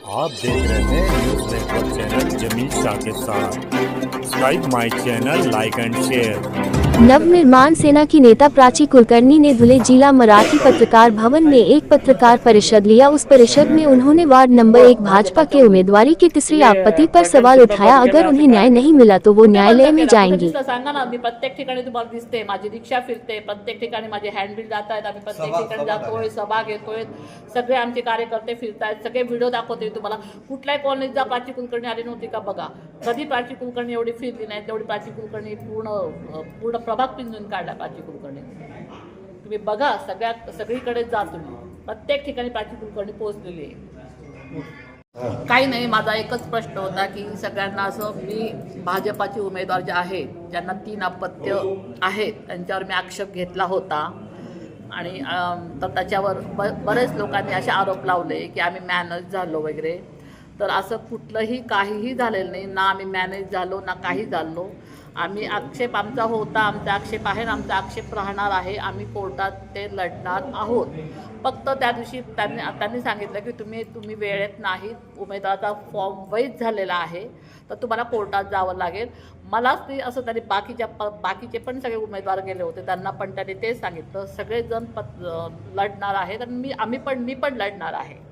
आप देख रहे हैं न्यूज नेटवर्क चैनल जमीन शाह के साथ। Subscribe my channel, like and share. Navnirman Sena की नेता प्राची कुलकर्णी ने धुले जिला मराठी पत्रकार भवन में एक पत्रकार परिषद लिया। उस परिषद में उन्होंने वार्ड नंबर 1 भाजपा के उम्मीदवारी की तीसरी आपत्ति पर सवाल उठाया। अगर उन्हें न्याय नहीं मिला तो वो न्यायालय में जाएंगी। सांगा ना, मी प्रत्येक ठिकाणी तुम्हाला दिसते, माझी रिक्षा फिरते, प्रत्येक ठिकाणी माझे हँडबिल जात आहेत, आम्ही प्रत्येक ठिकाणी जातोय, सभा घेतोय, सगळे आमचे कार्यकर्ते फिरतायत, सगळे व्हिडिओ दाखवते तुम्हाला। कुठल्याही कॉलनीत जा, प्राची कुलकर्णी आली नव्हती का बघा। कधी प्राची कुलकर्णी एवढी फिरली नाही, तेवढी प्राची कुलकर्णी पूर्ण प्रभाग पिंजून काढला प्राची कुलकर्णी। तुम्ही बघा, सगळीकडे जा तुम्ही, प्रत्येक ठिकाणी प्राची कुलकर्णी पोहोचलेली आहे। काही नाही, माझा एकच प्रश्न होता की सगळ्यांना असं, मी भाजपाचे उमेदवार जे आहेत ज्यांना 3 अपत्य आहेत त्यांच्यावर मी आक्षेप घेतला होता आणि तर त्याच्यावर बरेच लोकांनी असे आरोप लावले की आम्ही मॅनेज झालो वगैरे। तर असं कुठलंही काहीही झालेलं नाही, ना आम्ही मॅनेज झालो ना काही झालो। आम्ही आक्षेप आमचा होता, आमचा आक्षेप आहे, आमचा आक्षेप राहणार आहे, आम्ही कोर्टात ते लढणार आहोत। फक्त त्या दिवशी त्यांनी सांगितलं की तुम्ही वेळेत नाही, उमेदवाराचा फॉर्म वैध झालेला आहे, तर तुम्हाला कोर्टात जावं लागेल। मलाच ते असं त्यांनी बाकीचे पण सगळे उमेदवार गेले होते, त्यांना पण त्यांनी तेच सांगितलं, सगळेजण लढणार आहेत आणि मी पण लढणार आहे।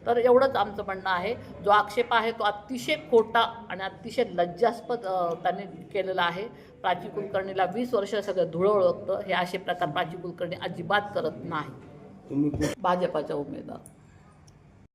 तर एवढंच आमचं म्हणणं आहे। जो आक्षेप आहे तो अतिशय खोटा आणि अतिशय लज्जास्पद त्यांनी केलेला आहे। प्राची कुलकर्णीला 20 वर्ष सगळं धुळं ओळखतं, हे असे प्रकार प्राची कुलकर्णी अजिबात करत नाही। भाजपाचा उमेदवार